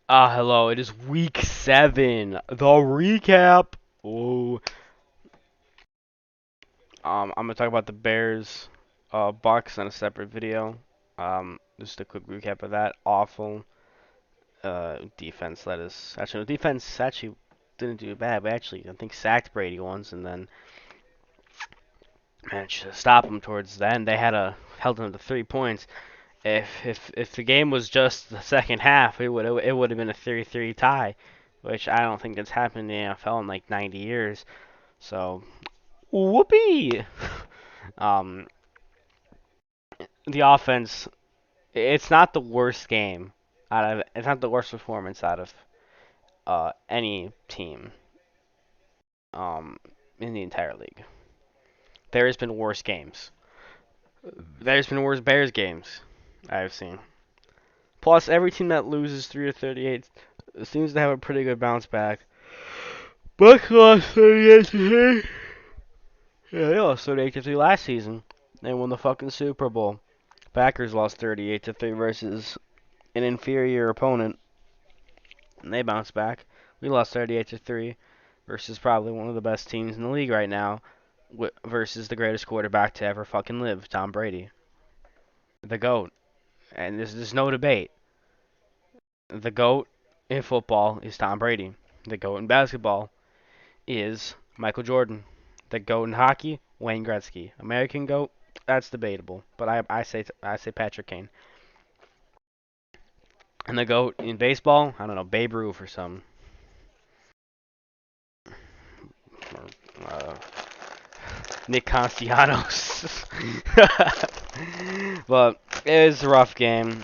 Hello, it is week 7. The recap. Oh, I'm gonna talk about the Bears, Bucks on a separate video. Just a quick recap of that. Awful, defense let us. Actually, the defense actually didn't do bad. We actually, I think, sacked Brady once and then managed to stop him towards the end. They had held him to 3 points. If the game was just the second half, it would have been a 3-3 tie, which I don't think that's happened in the NFL in like 90 years. So, whoopee! Um, the offense, it's not the worst game it's not the worst performance out of any team um in the entire league. There has been worse games. There's been worse Bears games I've seen. Plus, every team that loses 3-38 seems to have a pretty good bounce back. Bucks lost 38-3. Yeah, they lost 38-3 last season. They won the fucking Super Bowl. Packers lost 38-3 versus an inferior opponent, and they bounced back. We lost 38-3 versus probably one of the best teams in the league right now, versus the greatest quarterback to ever fucking live, Tom Brady, the GOAT. And there's no debate. The GOAT in football is Tom Brady. The GOAT in basketball is Michael Jordan. The GOAT in hockey, Wayne Gretzky. American GOAT, that's debatable, but I say Patrick Kane. And the GOAT in baseball, I don't know, Babe Ruth or something. Or, Nick Castellanos. But it was a rough game.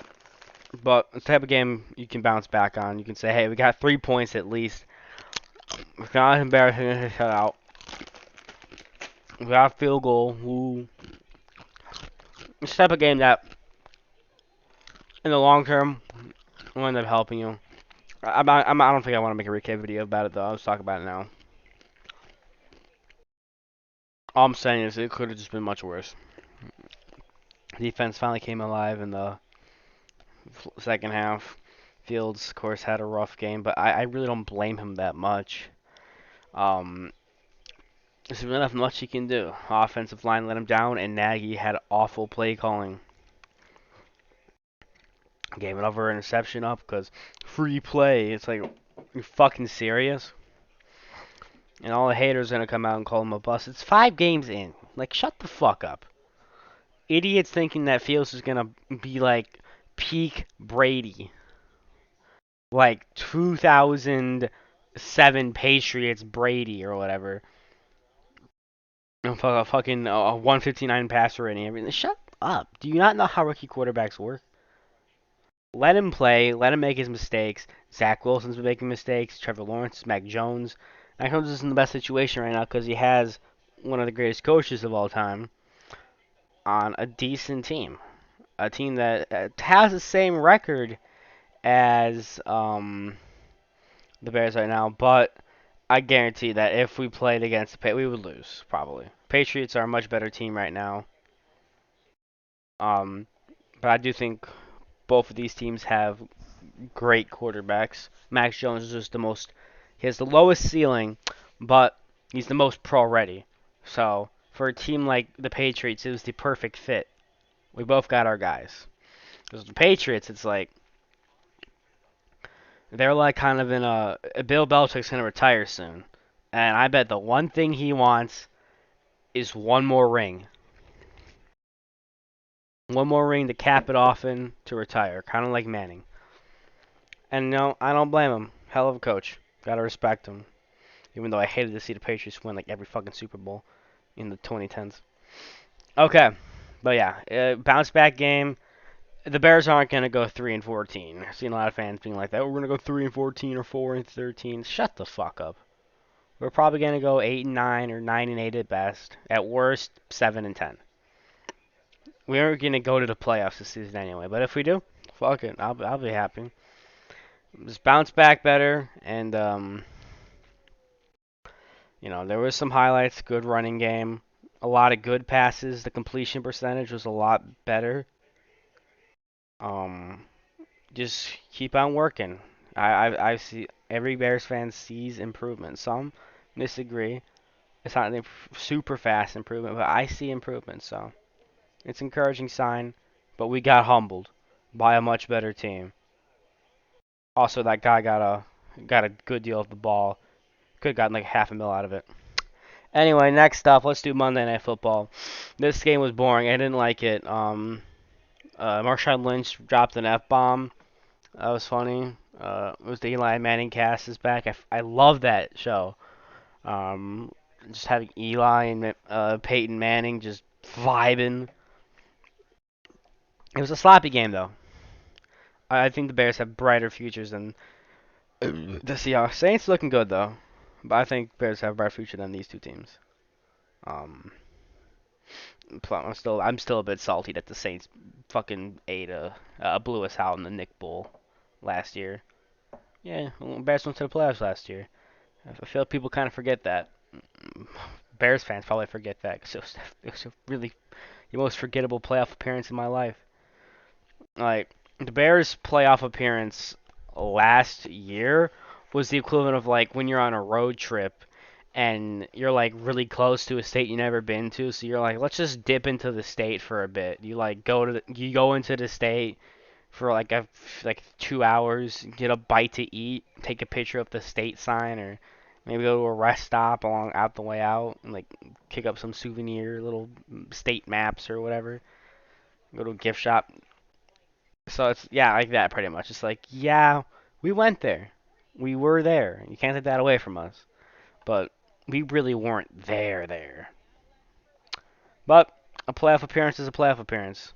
But it's the type of game you can bounce back on. You can say, hey, we got 3 points at least. It's not embarrassing to shut out. We got a field goal. Ooh. It's the type of game that, in the long term, will end up helping you. I don't think I want to make a recap video about it, though. I'll just talk about it now. All I'm saying is it could have just been much worse. Defense finally came alive in the second half. Fields, of course, had a rough game, but I really don't blame him that much. Um, there's really not much he can do. Offensive line let him down, and Nagy had awful play calling. Gave another interception up because free play. It's like, you fucking serious? And all the haters are gonna come out and call him a bust. It's 5 games in. Like, shut the fuck up. Idiots thinking that Fields is gonna be like peak Brady, like 2007 Patriots Brady or whatever. Fucking 159 passer rating. Everything. Shut up. Do you not know how rookie quarterbacks work? Let him play. Let him make his mistakes. Zach Wilson's been making mistakes. Trevor Lawrence, Mac Jones. Mac Jones is in the best situation right now because he has one of the greatest coaches of all time on a decent team. A team that has the same record as the Bears right now, but I guarantee that if we played against the Patriots, we would lose, probably. Patriots are a much better team right now. Um, but I do think both of these teams have great quarterbacks. Max Jones is just he has the lowest ceiling, but he's the most pro ready. So for a team like the Patriots, it was the perfect fit. We both got our guys. Because the Patriots, it's like they're like kind of in a Bill Belichick's gonna retire soon, and I bet the one thing he wants is one more ring. One more ring to cap it off in to retire, kind of like Manning. And no, I don't blame him. Hell of a coach. Gotta respect him. Even though I hated to see the Patriots win like every fucking Super Bowl in the 2010s. Okay, but yeah, bounce back game. The Bears aren't gonna go 3-14. I've seen a lot of fans being like that. We're gonna go 3-14 or 4-13. Shut the fuck up. We're probably gonna go 8-9 or 9-8 at best. At worst, 7-10. We aren't gonna go to the playoffs this season anyway. But if we do, fuck it. I'll be happy. Just bounce back better, and there was some highlights. Good running game, a lot of good passes. The completion percentage was a lot better. Um, just keep on working. I see every Bears fan sees improvement. Some disagree. It's not a super fast improvement, but I see improvement. So it's an encouraging sign. But we got humbled by a much better team. Also, that guy got a good deal of the ball. Could have gotten like half a mil out of it. Anyway, next up, let's do Monday Night Football. This game was boring. I didn't like it. Marshawn Lynch dropped an F bomb. That was funny. It was the Eli Manning cast is back. I love that show. Um, just having Eli and Peyton Manning just vibing. It was a sloppy game though. I think the Bears have brighter futures than the Seahawks. Saints looking good though, but I think Bears have a brighter future than these two teams. Um, I'm still a bit salty that the Saints fucking blew us out in the Nick Bowl last year. Yeah, well, Bears went to the playoffs last year. I feel like people kind of forget that. Bears fans probably forget that because it was really the most forgettable playoff appearance in my life. Like the Bears' playoff appearance last year was the equivalent of like when you're on a road trip and you're like really close to a state you never been to, so you're like, let's just dip into the state for a bit. You go into the state for like 2 hours, get a bite to eat, take a picture of the state sign, or maybe go to a rest stop along out the way out and like pick up some souvenir little state maps or whatever. Go to a gift shop. So it's yeah, like that pretty much. It's like, yeah, we went there. We were there. You can't take that away from us. But we really weren't there. But a playoff appearance is a playoff appearance.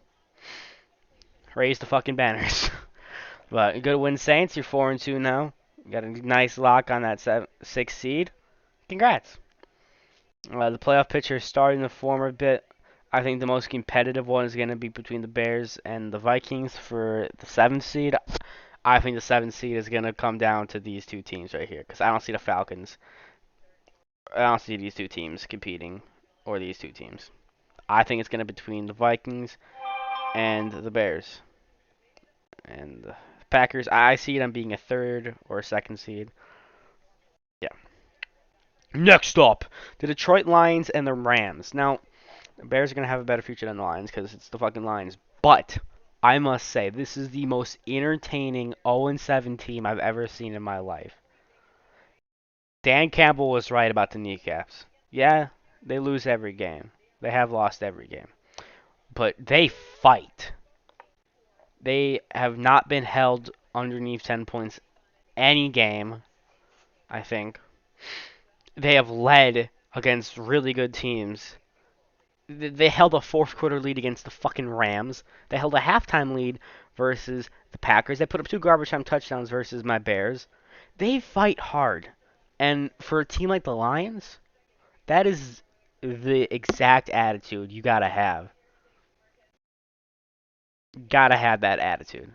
Raise the fucking banners. But good win, Saints. You're 4-2 now. Got a nice lock on that 6 seed. Congrats. The playoff picture is starting to form a bit. I think the most competitive one is going to be between the Bears and the Vikings for the 7th seed. I think the 7th seed is going to come down to these two teams right here because I don't see the Falcons. I don't see these two teams competing or these two teams. I think it's going to be between the Vikings and the Bears. And the Packers, I see them being a 3rd or a 2nd seed. Yeah. Next up, the Detroit Lions and the Rams. Now, the Bears are going to have a better future than the Lions because it's the fucking Lions. But I must say, this is the most entertaining 0-7 team I've ever seen in my life. Dan Campbell was right about the kneecaps. Yeah, they lose every game. They have lost every game. But they fight. They have not been held underneath 10 points any game, I think. They have led against really good teams. They held a fourth quarter lead against the fucking Rams. They held a halftime lead versus the Packers. They put up 2 garbage time touchdowns versus my Bears. They fight hard. And for a team like the Lions, that is the exact attitude you gotta have. Gotta have that attitude.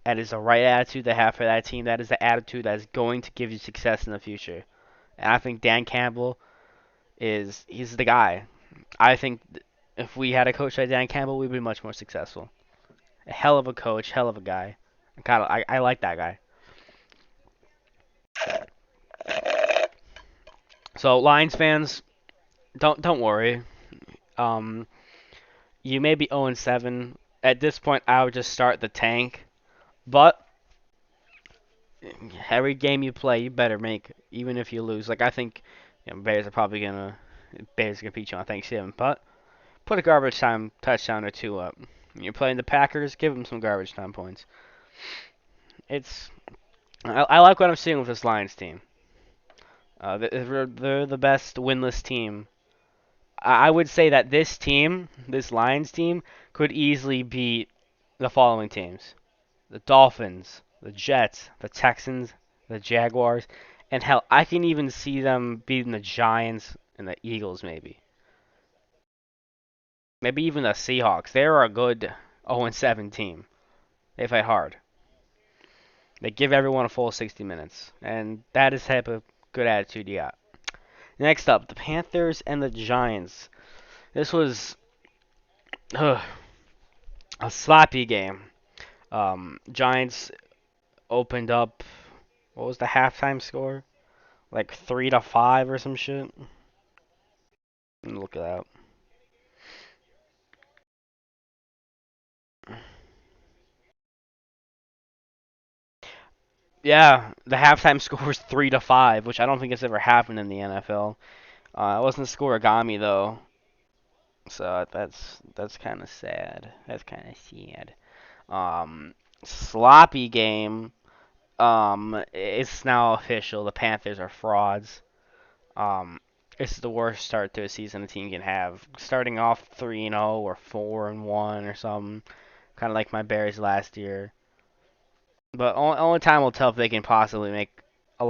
That is the right attitude to have for that team. That is the attitude that is going to give you success in the future. And I think Dan Campbell he's the guy. I think if we had a coach like Dan Campbell, we'd be much more successful. A hell of a coach, hell of a guy. I like that guy. So Lions fans, don't worry. Um, you may be 0-7. At this point, I would just start the tank. But every game you play, you better make, even if you lose. Like I think, Bears gonna beat you on Thanksgiving, but put a garbage time touchdown or 2 up. You're playing the Packers, give them some garbage time points. It's I like what I'm seeing with this Lions team. They're the best winless team. I would say that this Lions team, could easily beat the following teams: the Dolphins, the Jets, the Texans, the Jaguars, and hell, I can even see them beating the Giants and the Eagles maybe. Maybe even the Seahawks. They're a good 0-7 team. They fight hard. They give everyone a full 60 minutes, and that is the type of good attitude you got. Next up, the Panthers and the Giants. This was a sloppy game. Giants opened up. What was the halftime score? Like 3-5 or some shit. Let me look it up. Yeah, the halftime score was 3-5, which I don't think has ever happened in the NFL. It wasn't scoregami though, so that's kind of sad. That's kind of sad. Um, Sloppy game. It's now official. The Panthers are frauds. Um, it's the worst start to a season a team can have. Starting off 3-0 or 4-1 or something, kind of like my Bears last year. But only time will tell if they can possibly make a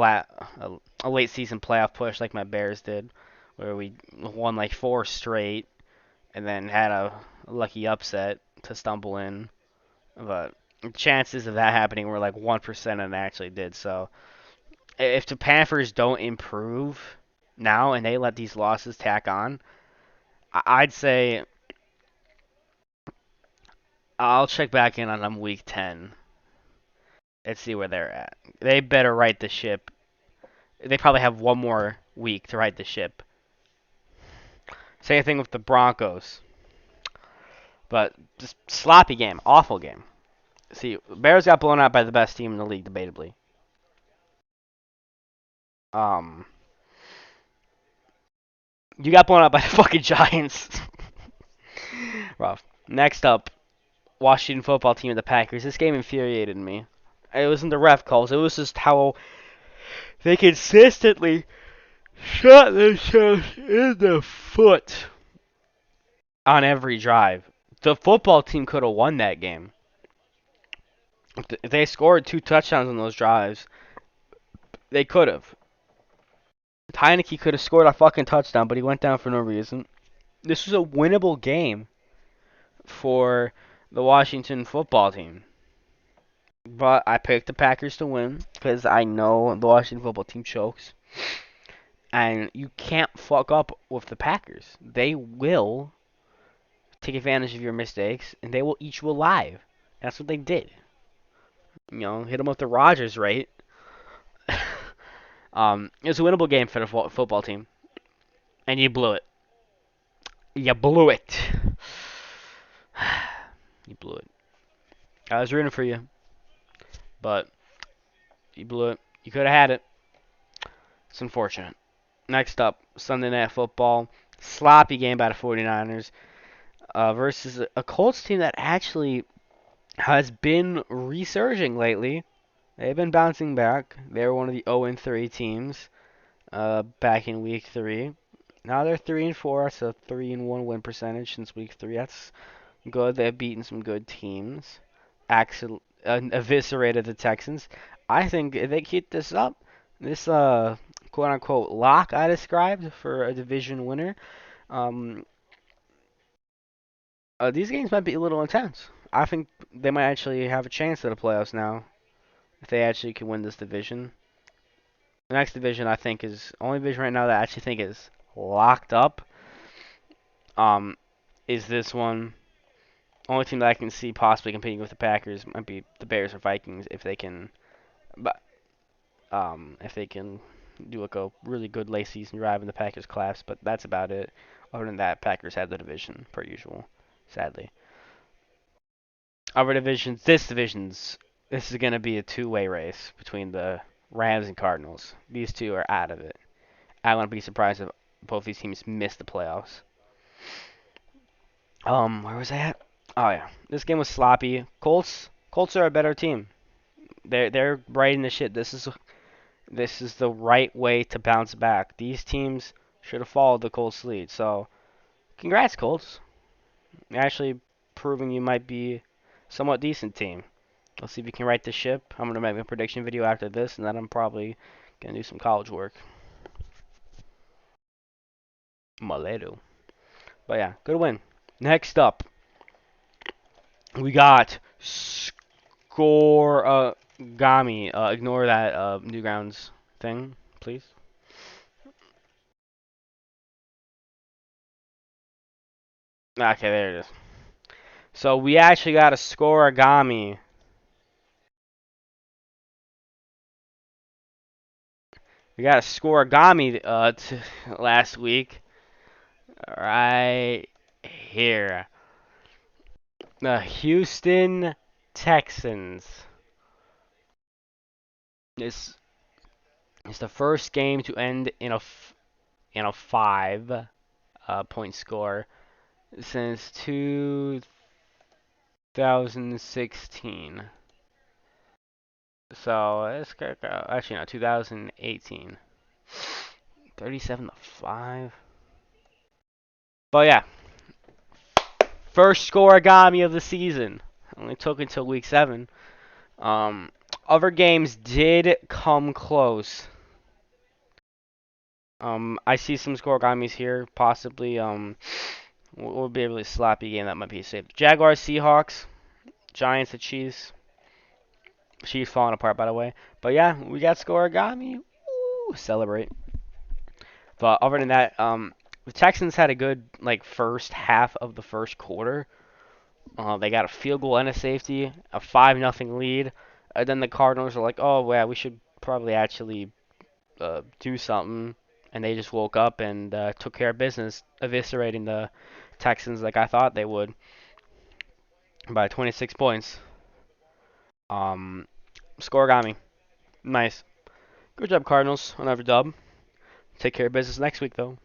late season playoff push like my Bears did, where we won like 4 straight and then had a lucky upset to stumble in. But chances of that happening were like 1%, and it actually did. So if the Panthers don't improve now and they let these losses tack on, I'd say I'll check back in on them week 10 and see where they're at. They better right the ship. They probably have one more week to right the ship. Same thing with the Broncos. But just sloppy game, awful game. See, Bears got blown out by the best team in the league, debatably. Um, you got blown out by the fucking Giants. Rough. Next up, Washington football team and the Packers. This game infuriated me. It wasn't the ref calls. It was just how they consistently shot themselves in the foot on every drive. The football team could have won that game. If they scored 2 touchdowns on those drives, they could have. Heineke could have scored a fucking touchdown, but he went down for no reason. This was a winnable game for the Washington football team. But I picked the Packers to win because I know the Washington football team chokes. And you can't fuck up with the Packers. They will take advantage of your mistakes, and they will eat you alive. That's what they did. Hit them with the Rodgers rate. It was a winnable game for the football team, and you blew it. You blew it. You blew it. I was rooting for you, but you blew it. You could have had it. It's unfortunate. Next up, Sunday Night Football. Sloppy game by the 49ers versus a Colts team that actually has been resurging lately. They've been bouncing back. They were one of the 0-3 teams back in week 3. Now they're 3-4, so 3-1 win percentage since week 3. That's good. They've beaten some good teams. Actually, eviscerated the Texans. I think if they keep this up, this quote unquote lock I described for a division winner, um, these games might be a little intense. I think they might actually have a chance at the playoffs now if they actually can win this division. The next division I think is only division right now that I actually think is locked up. Um, is this one? Only team that I can see possibly competing with the Packers might be the Bears or Vikings but if they can do like a really good late season drive and the Packers collapse, but that's about it. Other than that, Packers have the division per usual, sadly. Other divisions, this is gonna be a two-way race between the Rams and Cardinals. These two are out of it. I wouldn't be surprised if both these teams miss the playoffs. Where was I at? Oh yeah, this game was sloppy. Colts are a better team. They're right in the shit. This is the right way to bounce back. These teams should have followed the Colts lead. So, congrats Colts. You're actually proving you might be a somewhat decent team. Let's see if you can right the ship. I'm gonna make a prediction video after this, and then I'm probably gonna do some college work. Maledo. But yeah, good win. Next up, we got Score Gami. Ignore that Newgrounds thing, please. Okay, there it is. So we actually got a Scoregami We got a scoregami last week. Right here. The Houston Texans. This is the first game to end in a 5 point score since 2016. So it's actually no 2018. 37-5. But yeah, first scoregami of the season. Only took until week 7. Um, Other games did come close. I see some scoregamis here, possibly. Will be a really sloppy game that might be safe. Jaguars, Seahawks, Giants, the Chiefs. Chiefs falling apart, by the way. But yeah, we got scoregami. Woo, celebrate. But other than that, the Texans had a good first half of the first quarter. They got a field goal and a safety, a 5-0 lead. And then the Cardinals are like, oh, yeah, we should probably actually do something. And they just woke up and took care of business, eviscerating the Texans like I thought they would by 26 points. Scoregami. Nice. Good job, Cardinals. Another dub. Take care of business next week, though.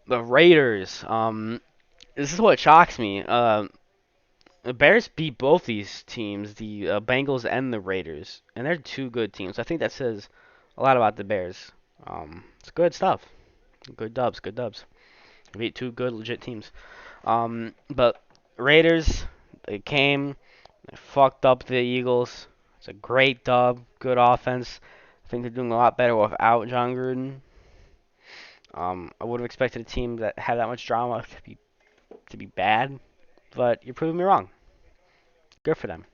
The Raiders. This is what shocks me. The Bears beat both these teams, the Bengals and the Raiders, and they're two good teams. I think that says a lot about the Bears. It's good stuff. Good dubs, good dubs. They beat two good, legit teams. But Raiders, they came, they fucked up the Eagles. It's a great dub, good offense. I think they're doing a lot better without John Gruden. I would have expected a team that had that much drama to be bad, but you're proving me wrong. Good for them.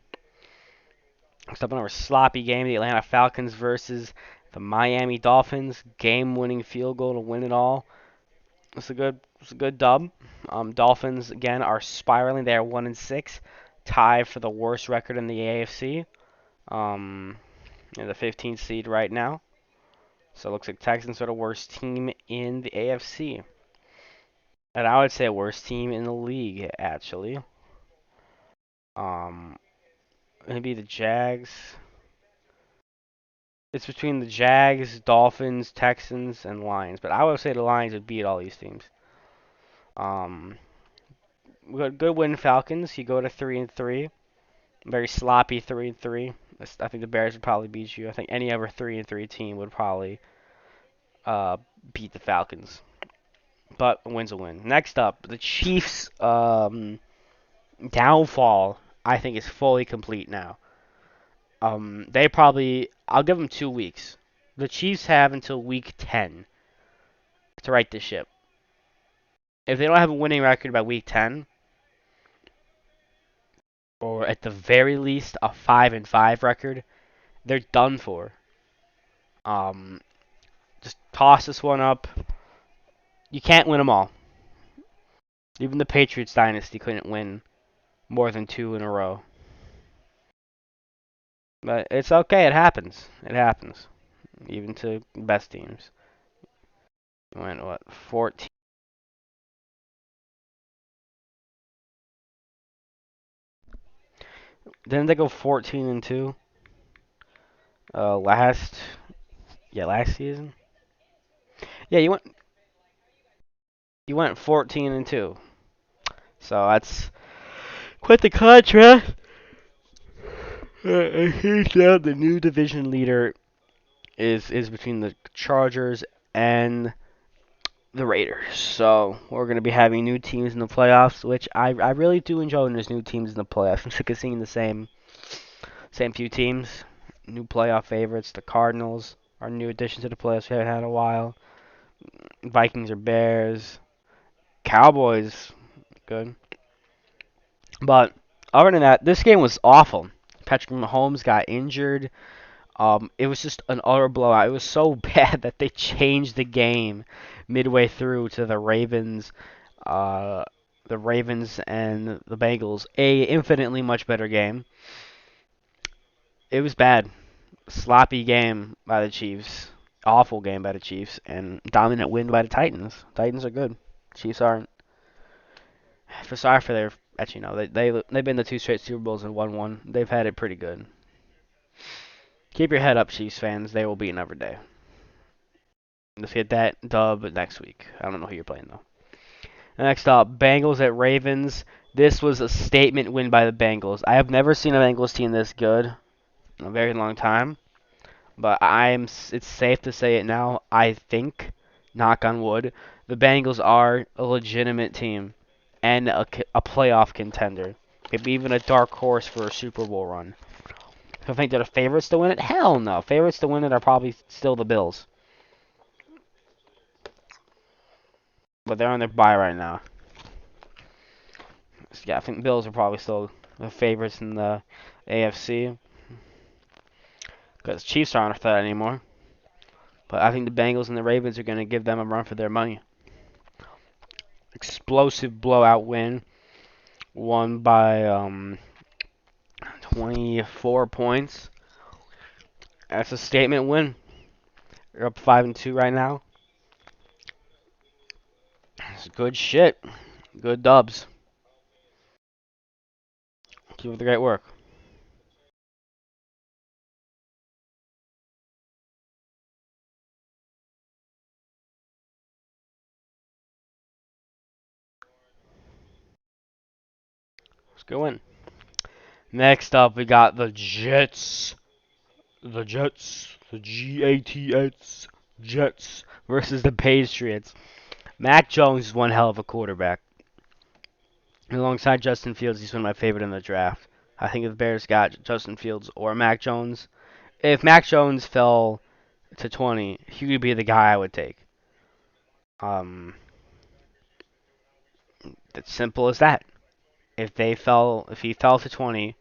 Next up, another sloppy game: the Atlanta Falcons versus the Miami Dolphins. Game-winning field goal to win it all. It's a good dub. Dolphins again are spiraling. They are 1-6, tied for the worst record in the AFC. They're the 15th seed right now. So it looks like Texans are the worst team in the AFC. And I would say worst team in the league, actually. Maybe the Jags. It's between the Jags, Dolphins, Texans, and Lions. But I would say the Lions would beat all these teams. We got good win Falcons. You go to 3-3. Very sloppy 3-3. I think the Bears would probably beat you. I think any other 3-3 team would probably beat the Falcons. But a win's a win. Next up, the Chiefs' downfall, I think, is fully complete now. I'll give them 2 weeks. The Chiefs have until week 10 to right the ship. If they don't have a winning record by week 10, or at the very least a 5-5 record, they're done for. Just toss this one up. You can't win them all. Even the Patriots dynasty couldn't win more than 2 in a row. But it's okay. It happens. It happens. Even to best teams. Went what 14. Didn't they go 14-2? Last season. Yeah, you went 14-2. So that's quite the contrast. I think now the new division leader is between the Chargers and the Raiders. So we're gonna be having new teams in the playoffs, which I really do enjoy when there's new teams in the playoffs. I'm sick of seeing the same few teams. New playoff favorites. The Cardinals are new addition to the playoffs we haven't had in a while. Vikings or Bears. Cowboys, good. But other than that, this game was awful. Patrick Mahomes got injured. It was just an utter blowout. It was so bad that they changed the game midway through to the Ravens and the Bengals. A infinitely much better game. It was bad. Sloppy game by the Chiefs. awful game by the Chiefs and dominant win by the Titans. Titans are good. Chiefs aren't. For sorry for their actually no, they've been to 2 straight Super Bowls and won one. They've had it pretty good. Keep your head up, Chiefs fans. They will beat every day. Let's get that dub next week. I don't know who you're playing though. Next up, Bengals at Ravens. This was a statement win by the Bengals. I have never seen a Bengals team this good in a very long time. But it's safe to say it now. I think, knock on wood, the Bengals are a legitimate team and a playoff contender. Maybe even a dark horse for a Super Bowl run. I think they're the favorites to win it. Hell no, favorites to win it are probably still the Bills. But they're on their bye right now. So yeah, I think the Bills are probably still the favorites in the AFC. Because Chiefs aren't a threat anymore. But I think the Bengals and the Ravens are going to give them a run for their money. Explosive blowout win. Won by 24 points. That's a statement win. You're up 5-2 right now. It's good shit. Good dubs. Keep up the great work. Let's go in. Next up, we got the Jets. The Jets. The G-A-T-S. Jets versus the Patriots. Mac Jones is one hell of a quarterback. Alongside Justin Fields, he's one of my favorite in the draft. I think if the Bears got Justin Fields or Mac Jones, if Mac Jones fell to 20, he would be the guy I would take. Um, it's simple as that. If he fell to 20,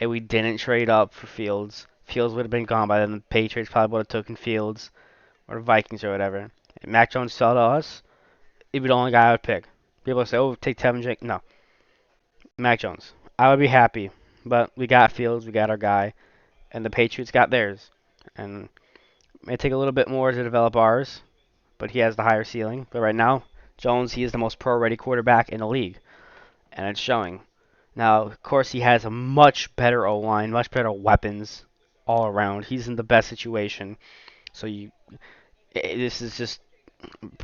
and we didn't trade up for Fields, Fields would have been gone by then. The Patriots probably would have taken Fields or the Vikings or whatever. If Mac Jones fell to us, he'd be the only guy I would pick. People say, "Oh, take Tevin Jake." No, Mac Jones. I would be happy, but we got Fields, we got our guy, and the Patriots got theirs. And it may take a little bit more to develop ours, but he has the higher ceiling. But right now, Jones, he is the most pro-ready quarterback in the league, and it's showing. Now, of course, he has a much better O-line, much better weapons all around. He's in the best situation. So this is just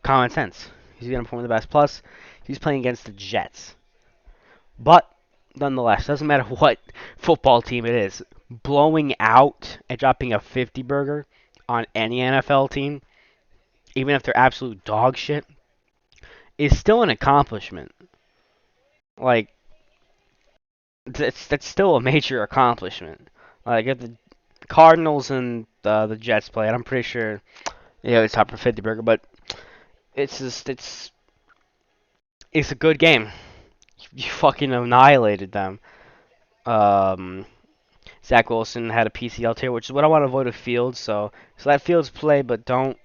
common sense. He's going to perform the best. Plus, he's playing against the Jets. But, nonetheless, doesn't matter what football team it is. Blowing out and dropping a 50 burger on any NFL team, even if they're absolute dog shit, is still an accomplishment. Like, that's still a major accomplishment. Like, if the Cardinals and the Jets play, and I'm pretty sure it's top for 50 burger, but it's a good game. You fucking annihilated them. Um, Zach Wilson had a PCL tear, which is what I want to avoid with Fields. So let Fields play, but don't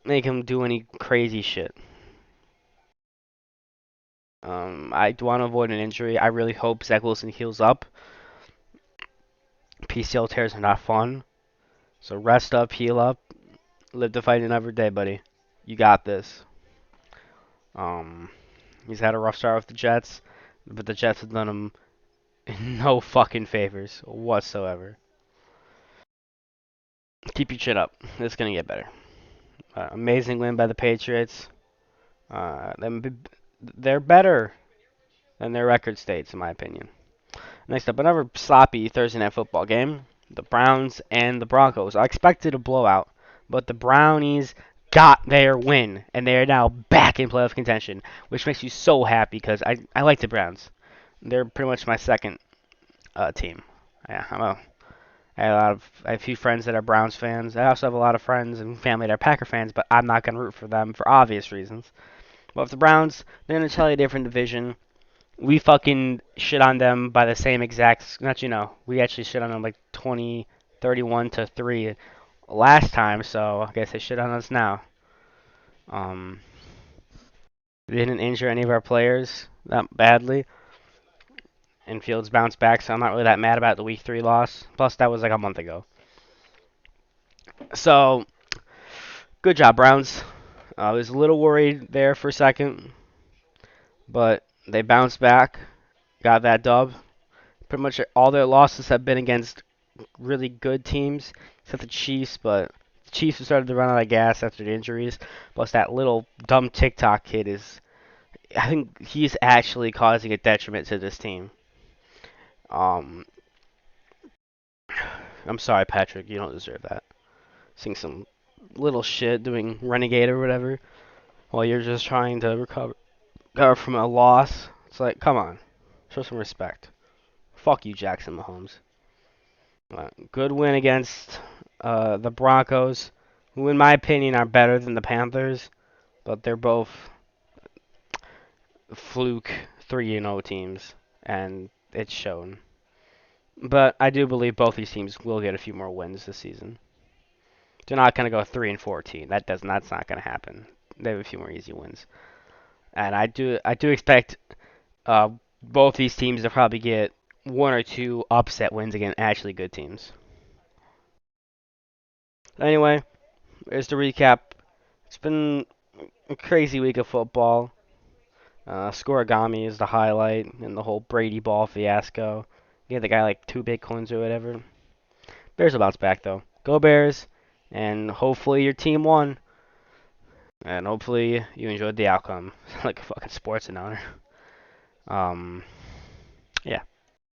make him do any crazy shit. I do want to avoid an injury. I really hope Zach Wilson heals up. PCL tears are not fun. So rest up, heal up, live to fight another day, buddy. You got this. Um, he's had a rough start with the Jets, but the Jets have done him no fucking favors whatsoever. Keep your chin up. It's gonna get better. Amazing win by the Patriots. They're better than their record states, in my opinion. Next up, another sloppy Thursday night football game. The Browns and the Broncos. I expected a blowout, but the Brownies got their win, and they are now back in playoff contention, which makes me so happy because I like the Browns. They're pretty much my second team. Yeah, I have a few friends that are Browns fans. I also have a lot of friends and family that are Packer fans, but I'm not gonna root for them for obvious reasons. But if the Browns, they're in a entirely different division. We fucking shit on them by the same exact. Not we actually shit on them like 20, 31 to 3 last time. So I guess they shit on us now. Um, they didn't injure any of our players that badly. And Fields bounced back, so I'm not really that mad about the week 3 loss. Plus, that was like a month ago. So, good job, Browns. I was a little worried there for a second, but they bounced back, got that dub. Pretty much all their losses have been against really good teams, except the Chiefs, but the Chiefs have started to run out of gas after the injuries. Plus, that little dumb TikTok kid is, I think he's actually causing a detriment to this team. Um, I'm sorry, Patrick, you don't deserve that. Seeing some little shit doing Renegade or whatever while you're just trying to recover from a loss. It's like, come on, show some respect. Fuck you, Jackson Mahomes. Good win against the Broncos, who, in my opinion, are better than the Panthers, but they're both fluke 3-0 teams, and it's shown. But I do believe both these teams will get a few more wins this season. They're not going to go 3-14. That's not going to happen. They have a few more easy wins, and I do expect uh, both these teams to probably get one or two upset wins against actually good teams. Anyway, here's the recap. It's been a crazy week of football. Scorigami is the highlight in the whole Brady Ball fiasco. Gave the guy like 2 Bitcoins or whatever. Bears will bounce back though. Go Bears, and hopefully your team won, and hopefully you enjoyed the outcome. Like a fucking sports announcer. Um, yeah.